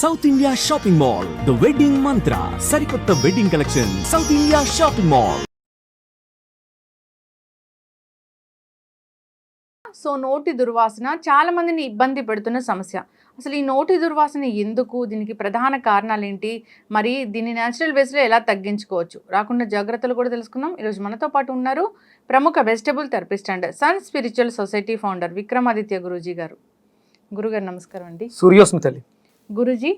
South India shopping mall, the wedding మంత్ర, సరికొత్త wedding collection, south India shopping mall. So నోటి దుర్వాసన చాలా మందిని ఇబ్బంది పెడుతున్న సమస్య. అసలు ఈ నోటి దుర్వాసన ఎందుకు, దీనికి ప్రధాన కారణాలు ఏంటి, మరి దీన్ని న్యాచురల్ వేస్లో ఎలా తగ్గించుకోవచ్చు, రాకుండా జాగ్రత్తలు కూడా తెలుసుకుందాం. ఈరోజు మనతో పాటు ఉన్నారు ప్రముఖ vegetable therapist and sun spiritual society founder Vikramaditya Guruji గారు. గురుగారు నమస్కారం అండి. సూర్యోస్మి తల్లి. గురూజీ,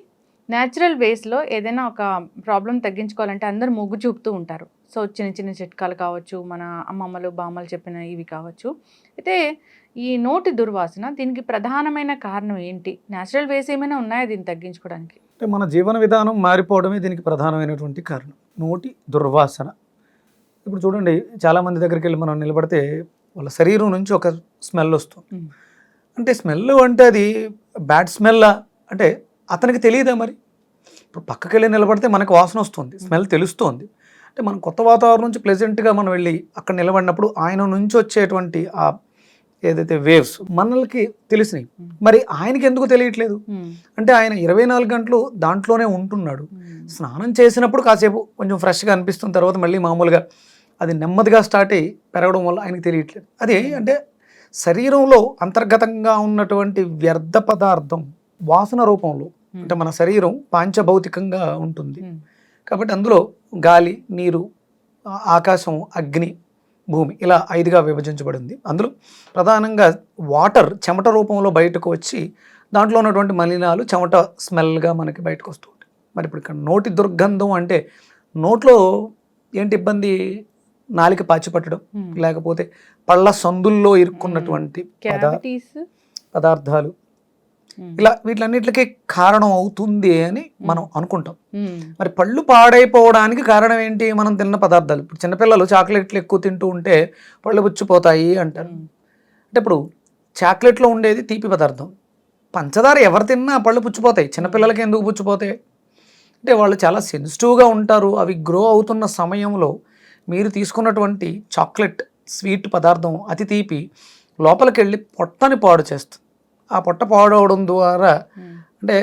న్యాచురల్ వేస్లో ఏదైనా ఒక ప్రాబ్లం తగ్గించుకోవాలంటే అందరూ మొగ్గు చూపుతూ ఉంటారు. సో చిన్న చిన్న చిట్కాలు కావచ్చు, మన అమ్మమ్మలు బామ్మలు చెప్పిన ఇవి కావచ్చు. అయితే ఈ నోటి దుర్వాసన, దీనికి ప్రధానమైన కారణం ఏంటి? న్యాచురల్ వేస్ ఏమైనా ఉన్నాయా దీన్ని తగ్గించుకోవడానికి? అంటే మన జీవన విధానం మారిపోవడమే దీనికి ప్రధానమైనటువంటి కారణం. నోటి దుర్వాసన. ఇప్పుడు చూడండి, చాలామంది దగ్గరికి వెళ్ళి మనం నిలబడితే వాళ్ళ శరీరం నుంచి ఒక స్మెల్ వస్తుంది. అంటే స్మెల్ అంటే అది బ్యాడ్ స్మెల్ అంటే అతనికి తెలియదా? మరి ఇప్పుడు పక్కకి వెళ్ళి నిలబడితే మనకు వాసన వస్తుంది, స్మెల్ తెలుస్తుంది. అంటే మనం కొత్త వాతావరణం నుంచి ప్లెజెంట్గా మనం వెళ్ళి అక్కడ నిలబడినప్పుడు ఆయన నుంచి వచ్చేటువంటి ఆ ఏదైతే వేవ్స్ మనకి తెలిసినాయి, మరి ఆయనకి ఎందుకు తెలియట్లేదు? అంటే ఆయన 24 గంటలు దాంట్లోనే ఉంటున్నాడు. స్నానం చేసినప్పుడు కాసేపు కొంచెం ఫ్రెష్గా అనిపిస్తున్న తర్వాత మళ్ళీ మామూలుగా అది నెమ్మదిగా స్టార్ట్ అయ్యి పెరగడం వల్ల ఆయనకి తెలియట్లేదు. అది అంటే శరీరంలో అంతర్గతంగా ఉన్నటువంటి వ్యర్థ పదార్థం వాసన రూపంలో, అంటే మన శరీరం పాంచభౌతికంగా ఉంటుంది కాబట్టి అందులో గాలి, నీరు, ఆకాశం, అగ్ని, భూమి ఇలా 5గా విభజించబడింది. అందులో ప్రధానంగా వాటర్ చెమట రూపంలో బయటకు వచ్చి దాంట్లో ఉన్నటువంటి మలినాలు చెమట స్మెల్గా మనకి బయటకు వస్తూ ఉంటాయి. మరి ఇప్పుడు ఇక్కడ నోటి దుర్గంధం అంటే నోట్లో ఏంటి ఇబ్బంది? నాలిక పాచిపట్టడం, లేకపోతే పళ్ళ సందుల్లో ఇరుక్కున్నటువంటి పదార్థాలు, ఇలా వీటిలన్నిటికీ కారణం అవుతుంది అని మనం అనుకుంటాం. మరి పళ్ళు పాడైపోవడానికి కారణం ఏంటి? మనం తిన్న పదార్థాలు. ఇప్పుడు చిన్నపిల్లలు చాక్లెట్లు ఎక్కువ తింటూ ఉంటే పళ్ళు పుచ్చిపోతాయి అంటారు. అంటే ఇప్పుడు చాక్లెట్లో ఉండేది తీపి పదార్థం, పంచదార ఎవరు తిన్నా పళ్ళు పుచ్చిపోతాయి. చిన్నపిల్లలకి ఎందుకు పుచ్చిపోతాయి అంటే వాళ్ళు చాలా సెన్సిటివ్గా ఉంటారు. అవి గ్రో అవుతున్న సమయంలో మీరు తీసుకున్నటువంటి చాక్లెట్ స్వీట్ పదార్థం అతి తీపి లోపలికి వెళ్ళి పొట్టని పాడు చేస్తుంది. ఆ పొట్ట పాడవడం ద్వారా అంటే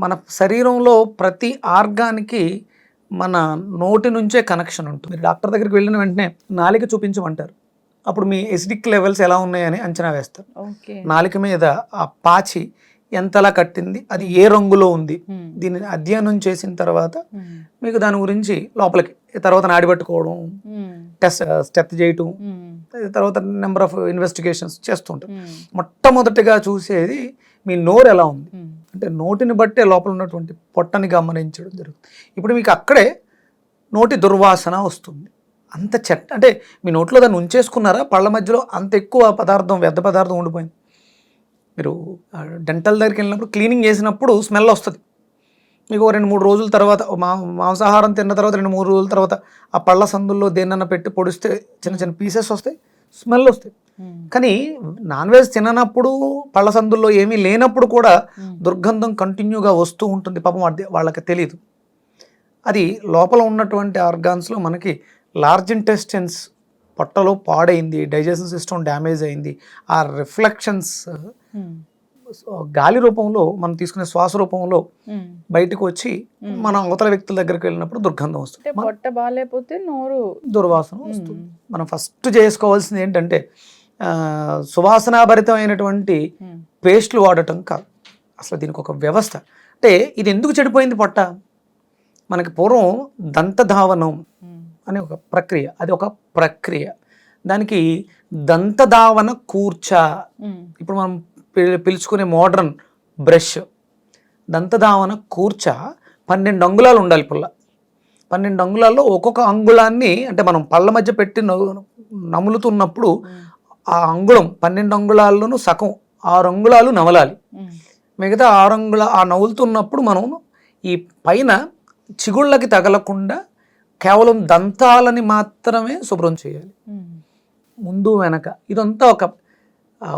మన శరీరంలో ప్రతి ఆర్గానికి మన నోటి నుంచే కనెక్షన్ ఉంటుంది. డాక్టర్ దగ్గరికి వెళ్ళిన వెంటనే నాలిక చూపించమంటారు. అప్పుడు మీ ఎసిడిక్ లెవెల్స్ ఎలా ఉన్నాయని అంచనా వేస్తారు. నాలిక మీద ఆ పాచి ఎంతలా కట్టింది, అది ఏ రంగులో ఉంది, దీనిని అధ్యయనం చేసిన తర్వాత మీకు దాని గురించి లోపలికి తర్వాత నాడి పట్టుకోవడం, టెస్ట్ చేయటం, తర్వాత నెంబర్ ఆఫ్ ఇన్వెస్టిగేషన్స్ చేస్తుంటాం. మొట్టమొదటిగా చూసేది మీ నోరు ఎలా ఉంది, అంటే నోటిని బట్టే లోపల ఉన్నటువంటి పొట్టని గమనించడం జరుగుతుంది. ఇప్పుడు మీకు అక్కడే నోటి దుర్వాసన వస్తుంది. అంత చెత్త, అంటే మీ నోట్లో దాన్ని ఉంచేసుకున్నారా, పళ్ళ మధ్యలో అంత ఎక్కువ పదార్థం, వ్యర్థ పదార్థం ఉండిపోయింది. మీరు డెంటల్ దగ్గరికి వెళ్ళినప్పుడు క్లీనింగ్ చేసినప్పుడు స్మెల్ వస్తుంది. మీకు 2-3 రోజుల తర్వాత మాంసాహారం తిన్న తర్వాత 2-3 రోజుల తర్వాత ఆ పళ్ళ సందుల్లో దేన్నన్నా పెట్టి పొడిస్తే చిన్న చిన్న పీసెస్ వస్తాయి, స్మెల్ వస్తాయి. కానీ నాన్ వెజ్ తిననప్పుడు, పళ్ళ సందుల్లో ఏమీ లేనప్పుడు కూడా దుర్గంధం కంటిన్యూగా వస్తూ ఉంటుంది. పాపం వాళ్ళకి తెలియదు. అది లోపల ఉన్నటువంటి ఆర్గాన్స్లో మనకి లార్జ్ ఇంటెస్టైన్స్ పొట్టలో పాడైంది, డైజెషన్ సిస్టమ్ డ్యామేజ్ అయింది. ఆ రిఫ్లెక్షన్స్ గాలి రూపంలో మనం తీసుకునే శ్వాస రూపంలో బయటకు వచ్చి మనం అవతల వ్యక్తుల దగ్గరికి వెళ్ళినప్పుడు దుర్గంధం వస్తుంది, పొట్ట బాగాలేకపోతే నోరు దుర్వాసన వస్తుంది. మనం ఫస్ట్ చేసుకోవాల్సింది ఏంటంటే సువాసనాభరితమైనటువంటి పేస్ట్లు వాడటం కాదు. అసలు దీనికి ఒక వ్యవస్థ. అంటే ఇది ఎందుకు చెడిపోయింది పొట్ట? మనకి పూర్వం దంతధావనం అనే ఒక ప్రక్రియ, అది ఒక ప్రక్రియ. దానికి దంతధావన కూర్చ, ఇప్పుడు మనం పిలుచుకునే మోడ్రన్ బ్రష్, దంతధావన కూర్చ 12 అంగుళాలు ఉండాలి పుల్ల. 12 అంగుళాల్లో ఒక్కొక్క అంగుళాన్ని, అంటే మనం పళ్ళ మధ్య పెట్టి నములుతున్నప్పుడు ఆ అంగుళం 12 అంగుళాల్లోనూ సగం 6 అంగుళాలు నమలాలి. మిగతా 6 అంగుళాలు ఆ నవ్వులుతున్నప్పుడు మనం ఈ పైన చిగుళ్ళకి తగలకుండా కేవలం దంతాలని మాత్రమే శుభ్రం చేయాలి, ముందు వెనక. ఇదంతా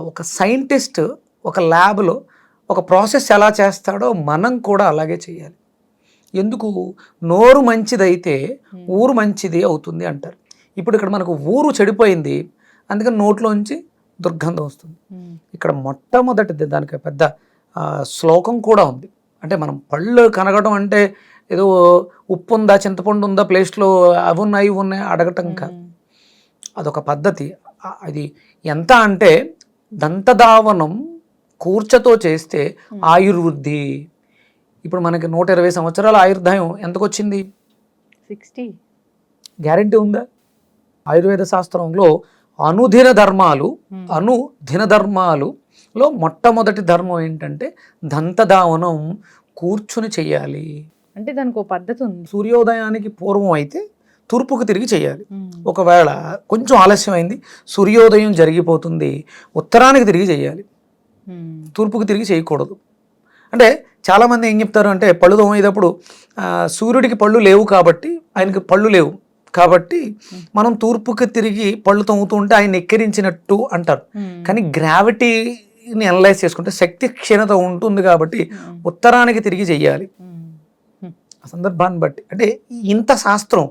ఒక సైంటిస్ట్ ఒక ల్యాబ్లో ఒక ప్రాసెస్ ఎలా చేస్తాడో మనం కూడా అలాగే చేయాలి. ఎందుకు? నోరు మంచిదైతే ఊరు మంచిది అవుతుంది అంటారు. ఇప్పుడు ఇక్కడ మనకు ఊరు చెడిపోయింది, అందుకని నోట్లోంచి దుర్గంధం వస్తుంది. ఇక్కడ మొట్టమొదటిది దానికి పెద్ద శ్లోకం కూడా ఉంది. అంటే మనం పళ్ళు కనగడం అంటే ఏదో ఉప్పు ఉందా చింతపండు ఉందా ప్లేస్లో అవి ఉన్నాయి ఇవి ఉన్నాయి అడగటం కాదు. అదొక పద్ధతి. అది ఎంత అంటే దంతధావనం కూర్చతో చేస్తే ఆయుర్వృద్ధి. ఇప్పుడు మనకి 120 సంవత్సరాల ఆయుర్దాయం ఎంతకొచ్చింది? 60. గ్యారెంటీ ఉందా? ఆయుర్వేద శాస్త్రంలో అనుదిన ధర్మాలులో మొట్టమొదటి ధర్మం ఏంటంటే దంతధావనం కూర్చుని చెయ్యాలి. అంటే దానికి ఒక పద్ధతి ఉంది. సూర్యోదయానికి పూర్వం అయితే తూర్పుకు తిరిగి చేయాలి. ఒకవేళ కొంచెం ఆలస్యమైంది, సూర్యోదయం జరిగిపోతుంది, ఉత్తరానికి తిరిగి చేయాలి, తూర్పుకు తిరిగి చేయకూడదు. అంటే చాలామంది ఏం చెప్తారు అంటే పళ్ళు తోమేటప్పుడు సూర్యుడికి పళ్ళు లేవు కాబట్టి, ఆయనకి పళ్ళు లేవు కాబట్టి మనం తూర్పుకి తిరిగి పళ్ళు తోముతూ ఉంటే ఆయన ఎక్కిరించినట్టు అంటారు. కానీ గ్రావిటీని అనలైజ్ చేసుకుంటే శక్తి క్షీణత ఉంటుంది కాబట్టి ఉత్తరానికి తిరిగి చెయ్యాలి సందర్భాన్ని బట్టి. అంటే ఇంత శాస్త్రం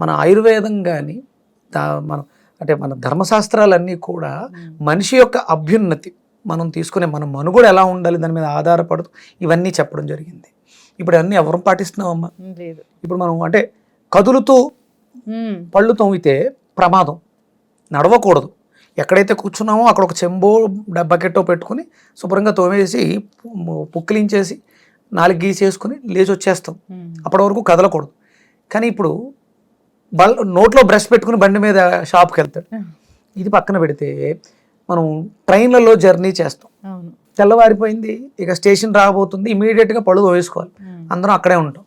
మన ఆయుర్వేదం కానీ మన ధర్మశాస్త్రాలన్నీ కూడా మనిషి యొక్క అభ్యున్నతి, మనం తీసుకునే మన మనుగడ ఎలా ఉండాలి దాని మీద ఆధారపడుతూ ఇవన్నీ చెప్పడం జరిగింది. ఇప్పుడు అన్నీ ఎవరు పాటిస్తున్నామమ్మా? ఇప్పుడు మనం అంటే కదులుతూ పళ్ళు తోమితే ప్రమాదం, నడవకూడదు. ఎక్కడైతే కూర్చున్నామో అక్కడ ఒక చెంబో బకెట్టో పెట్టుకుని శుభ్రంగా తోమేసి పుక్కిలించేసి 4 గీసేసుకుని లేచి వచ్చేస్తాం. అప్పటి వరకు కదలకూడదు. కానీ ఇప్పుడు నోట్లో బ్రష్ పెట్టుకుని బండి మీద షాప్కి వెళ్తాడు. ఇది పక్కన పెడితే మనం ట్రైన్లలో జర్నీ చేస్తాం, తెల్లవారిపోయింది, ఇక స్టేషన్ రాబోతుంది, ఇమీడియట్గా పళ్ళు తోవేసుకోవాలి, అందరం అక్కడే ఉంటాం.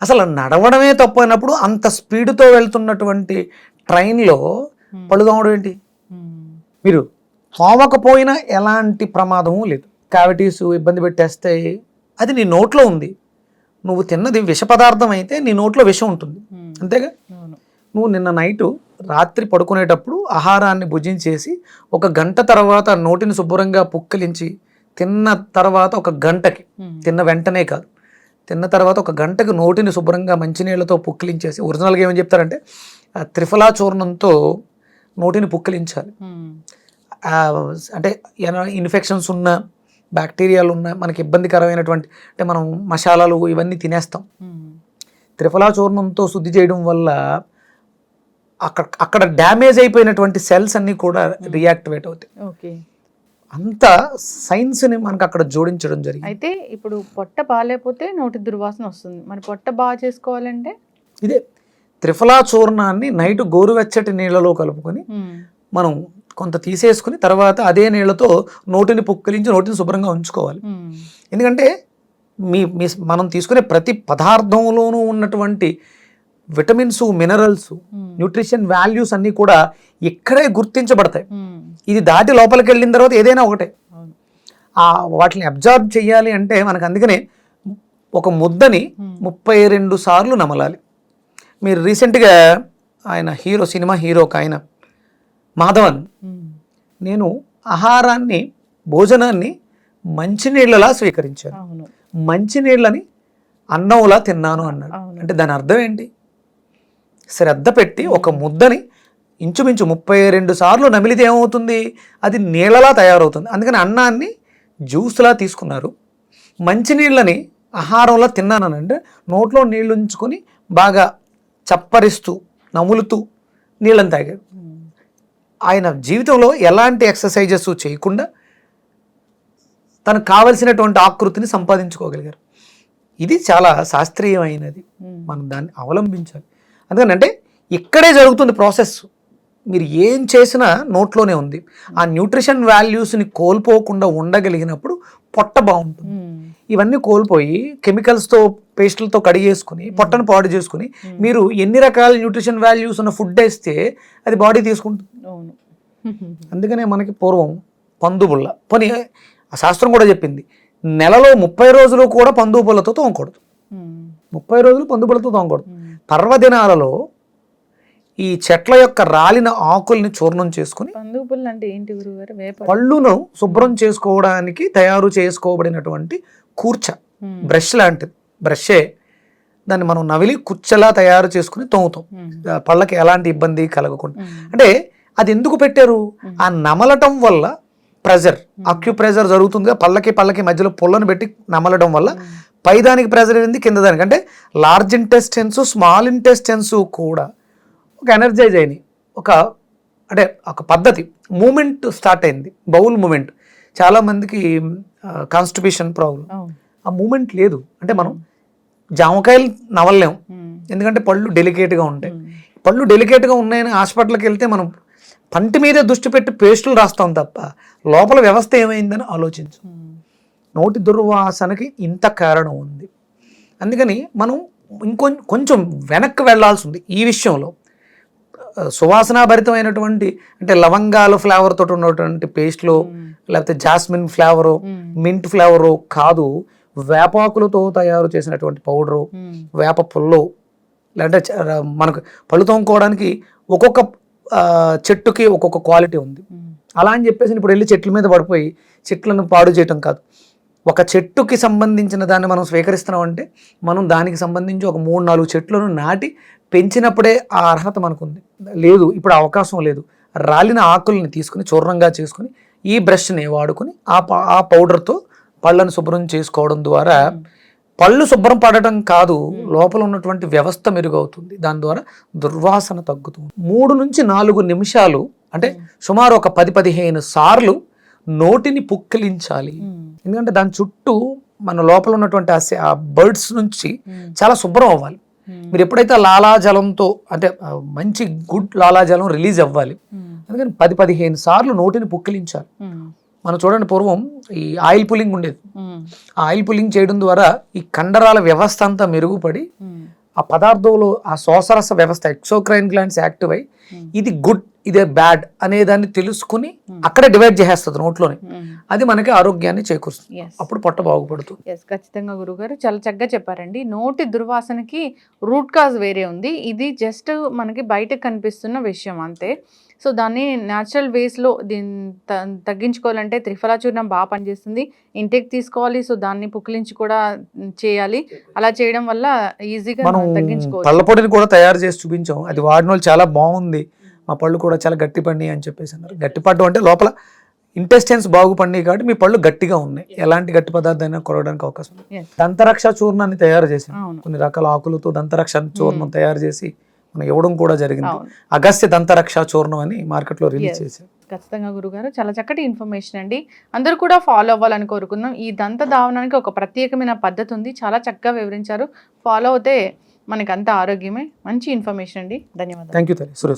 అసలు నడవడమే తప్పు అయినప్పుడు అంత స్పీడ్తో వెళ్తున్నటువంటి ట్రైన్లో పళ్ళు తోమడం ఏంటి? మీరు తోమకపోయినా ఎలాంటి ప్రమాదము లేదు. క్యావిటీస్ ఇబ్బంది పెట్టేస్తాయి. అది నీ నోట్లో ఉంది. నువ్వు తిన్నది విష పదార్థం అయితే నీ నోట్లో విషం ఉంటుంది, అంతేగా? నువ్వు నిన్న నైటు రాత్రి పడుకునేటప్పుడు ఆహారాన్ని భుజించేసి 1 గంట తర్వాత నోటిని శుభ్రంగా పుక్కిలించి తిన్న తర్వాత 1 గంటకి, తిన్న వెంటనే కాదు, తిన్న తర్వాత 1 గంటకి నోటిని శుభ్రంగా మంచినీళ్ళతో పుక్కిలించేసి, ఒరిజినల్గా ఏమని చెప్తారంటే త్రిఫలా చూర్ణంతో నోటిని పుక్కిలించాలి. అంటే ఇన్ఫెక్షన్స్ ఉన్న, బ్యాక్టీరియాలు ఉన్న, మనకి ఇబ్బందికరమైనటువంటి అంటే మనం మసాలాలు ఇవన్నీ తినేస్తాం. త్రిఫలా చూర్ణంతో శుద్ధి చేయడం వల్ల అక్కడ డ్యామేజ్ అయిపోయినటువంటి సెల్స్ అన్నీ కూడా రియాక్టివేట్ అవుతాయి. అంత సైన్స్ని మనకు అక్కడ జోడించడం జరిగింది. అయితే ఇప్పుడు పొట్ట బాగాలేకపోతే నోటి దుర్వాసన వస్తుంది, మరి పొట్ట బాగా చేసుకోవాలంటే ఇదే త్రిఫలా చూర్ణాన్ని నైట్ గోరువెచ్చటి నీళ్ళలో కలుపుకొని మనం కొంత తీసేసుకుని తర్వాత అదే నీళ్ళతో నోటిని పుక్కిలించి నోటిని శుభ్రంగా ఉంచుకోవాలి. ఎందుకంటే మనం తీసుకునే ప్రతి పదార్థంలోనూ ఉన్నటువంటి విటమిన్స్, మినరల్స్, న్యూట్రిషన్ వాల్యూస్ అన్నీ కూడా ఇక్కడే గుర్తించబడతాయి. ఇది దాటి లోపలికి వెళ్ళిన తర్వాత ఏదైనా ఒకటే, వాటిని అబ్జర్వ్ చేయాలి అంటే మనకు అందుకనే ఒక ముద్దని 32 సార్లు నమలాలి. మీరు రీసెంట్గా ఆయన సినిమా హీరో ఒక ఆయన మాధవన్, నేను ఆహారాన్ని, భోజనాన్ని మంచినీళ్ళలా స్వీకరించాను, మంచినీళ్ళని అన్నంలా తిన్నాను అన్నాడు. అంటే దాని అర్థం ఏంటి? శ్రద్ధ పెట్టి ఒక ముద్దని ఇంచుమించు 32 సార్లు నమిలితే ఏమవుతుంది? అది నీళ్ళలా తయారవుతుంది. అందుకని అన్నాన్ని జ్యూస్లా తీసుకున్నారు, మంచినీళ్ళని ఆహారంలా తిన్నానంటే నోట్లో నీళ్ళు ఉంచుకొని బాగా చప్పరిస్తూ నములుతూ నీళ్ళని తాగారు. ఆయన జీవితంలో ఎలాంటి ఎక్సర్సైజెస్ చేయకుండా తనకు కావలసినటువంటి ఆకృతిని సంపాదించుకోగలిగారు. ఇది చాలా శాస్త్రీయమైనది, మనం దాన్ని అవలంబించాలి. అందుకనంటే ఇక్కడే జరుగుతుంది ప్రాసెస్. మీరు ఏం చేసినా నోట్లోనే ఉంది. ఆ న్యూట్రిషన్ వాల్యూస్ని కోల్పోకుండా ఉండగలిగినప్పుడు పొట్ట బాగుంటుంది. ఇవన్నీ కోల్పోయి కెమికల్స్తో, పేస్టులతో కడిగేసుకుని పొట్టను పాడు చేసుకుని మీరు ఎన్ని రకాల న్యూట్రిషన్ వాల్యూస్ ఉన్న ఫుడ్ వేస్తే అది బాడీ తీసుకుంటుంది. అందుకనే మనకి పూర్వం పందుబుల్ల పని శాస్త్రం కూడా చెప్పింది, నెలలో 30 రోజులు కూడా పందుబుల్లతో తోమకూడదు. 30 రోజులు పందుబుల్లతో తోమకూడదు. పర్వదినాలలో ఈ చెట్ల యొక్క రాలిన ఆకుల్ని చూర్ణం చేసుకుని, పళ్ళును శుభ్రం చేసుకోవడానికి తయారు చేసుకోబడినటువంటి కూర్చ, బ్రష్ లాంటిది, బ్రషే, దాన్ని మనం నవిలి కుర్చలా తయారు చేసుకుని తోముతాం, పళ్ళకి ఎలాంటి ఇబ్బంది కలగకుండా. అంటే అది ఎందుకు పెట్టారు? ఆ నమలటం వల్ల ప్రెజర్, అక్యుప్రెజర్ జరుగుతుందిగా, పళ్ళకి మధ్యలో పుల్లను పెట్టి నమలడం వల్ల పైదానికి ప్రెజర్ అయింది, కింద దానికి, అంటే లార్జ్ ఇంటెస్టెన్స్ స్మాల్ ఇంటెస్టెన్స్ కూడా ఒక ఎనర్జైజ్ అయినాయి. అంటే ఒక పద్ధతి, మూమెంట్ స్టార్ట్ అయింది, బౌల్ మూమెంట్. చాలామందికి కాన్స్టిపేషన్ ప్రాబ్లం, ఆ మూమెంట్ లేదు. అంటే మనం జామకాయలు నవలలేము, ఎందుకంటే పళ్ళు డెలికేట్గా ఉంటాయి. పళ్ళు డెలికేట్గా ఉన్నాయని హాస్పిటల్కి వెళ్తే మనం పంటి మీదే దృష్టి పెట్టి పేస్టులు రాస్తాం తప్ప లోపల వ్యవస్థ ఏమైందని ఆలోచించు. నోటి దుర్వాసనకి ఇంత కారణం ఉంది. అందుకని మనం కొంచెం వెనక్కి వెళ్లాల్సి ఉంది ఈ విషయంలో. సువాసనాభరితమైనటువంటి అంటే లవంగాల ఫ్లేవర్ తోటి ఉన్నటువంటి పేస్ట్లు, లేకపోతే జాస్మిన్ ఫ్లేవరు, మింట్ ఫ్లేవరు కాదు, వేపాకులతో తయారు చేసినటువంటి పౌడరు, వేప పుల్లు, లేదంటే మనకు పళ్ళు తోముకోవడానికి ఒక్కొక్క చెట్టుకి ఒక్కొక్క క్వాలిటీ ఉంది. అలా అని చెప్పేసి ఇప్పుడు వెళ్ళి చెట్ల మీద పడిపోయి చెట్లను పాడు చేయటం కాదు. ఒక చెట్టుకి సంబంధించిన దాన్ని మనం స్వీకరిస్తున్నాం అంటే మనం దానికి సంబంధించి ఒక 3-4 చెట్లను నాటి పెంచినప్పుడే ఆ అర్హత మనకుంది. లేదు, ఇప్పుడు అవకాశం లేదు. రాలిన ఆకుల్ని తీసుకుని చూర్ణంగా చేసుకుని ఈ బ్రష్ని వాడుకుని ఆ పౌడర్తో పళ్ళను శుభ్రం చేసుకోవడం ద్వారా పళ్ళు శుభ్రం పడటం కాదు, లోపల ఉన్నటువంటి వ్యవస్థ మెరుగవుతుంది. దాని ద్వారా దుర్వాసన తగ్గుతుంది. 3 నుంచి 4 నిమిషాలు అంటే సుమారు ఒక 10-15 సార్లు నోటిని పుక్కిలించాలి. ఎందుకంటే దాని చుట్టూ మన లోపల ఉన్నటువంటి ఆ బర్డ్స్ నుంచి చాలా శుభ్రం అవ్వాలి. మీరు ఎప్పుడైతే లాలాజలంతో అంటే మంచి గుడ్ లాలాజలం రిలీజ్ అవ్వాలి, అందుకని 10-15 సార్లు నోటిని పుక్కిలించాలి. మనం చూడండి, పూర్వం ఈ ఆయిల్ పుల్లింగ్ ఉండేది. ఆ ఆయిల్ పుల్లింగ్ చేయడం ద్వారా ఈ కండరాల వ్యవస్థ అంతా మెరుగుపడి ఆ పదార్థంలో ఆ శ్వాసరస వ్యవస్థ ఎక్సోక్రైన్ గ్లాండ్స్ యాక్టివ్ అయ్యి ఇది గుడ్ ఇదే బ్యాడ్ అనే దాన్ని తెలుసుకుని అక్కడే డివైడ్ చేసేస్తుంది నోట్లోని. అది మనకి ఆరోగ్యాన్ని చేకూరుస్తుంది, అప్పుడు పొట్ట బాగుపడుతుంది. ఖచ్చితంగా గురుగారు చాలా చక్కగా చెప్పారండి. నోటి దుర్వాసనకి రూట్ కాజ్ వేరే ఉంది, ఇది జస్ట్ మనకి బయటకు కనిపిస్తున్న విషయం అంతే. సో దాన్ని న్యాచురల్ వేస్లో దీన్ని తగ్గించుకోవాలంటే త్రిఫలా చూర్ణం బాగా పనిచేస్తుంది, ఇంటేక్ తీసుకోవాలి. సో దాన్ని పుక్కిలించి కూడా చేయాలి. అలా చేయడం వల్ల ఈజీగా మనం తగ్గించుకోవాలి. పళ్ళ పొడిని కూడా తయారు చేసి చూపించాం, అది వాడిన వాళ్ళు చాలా బాగుంది, మా పళ్ళు కూడా చాలా గట్టి పండి అని చెప్పేసి అన్నారు. గట్టి పడ్డం అంటే లోపల ఇంటెస్టైన్స్ బాగుపడి కాబట్టి మీ పళ్ళు గట్టిగా ఉన్నాయి, ఎలాంటి గట్టి పదార్థాన్ని కొరగడానికి అవకాశం ఉంది. దంతరక్ష చూర్ణాన్ని తయారు చేసాం, కొన్ని రకాల ఆకులతో దంతరక్ష చూర్ణం తయారు చేసి మనం ఇవ్వడం కూడా జరిగింది. అగస్త్య దంతరక్ష చూర్ణం అని మార్కెట్లో రిలీజ్ చేశారు. ఖచ్చితంగా గురుగారు చాలా చక్కటి ఇన్ఫర్మేషన్ అండి, అందరూ కూడా ఫాలో అవ్వాలని కోరుకున్నాం. ఈ దంత దావనానికి ఒక ప్రత్యేకమైన పద్ధతి ఉంది, చాలా చక్కగా వివరించారు. ఫాలో అవుతే మనకంత ఆరోగ్యమే. మంచి ఇన్ఫర్మేషన్ అండి, ధన్యవాదాలు. Thank you.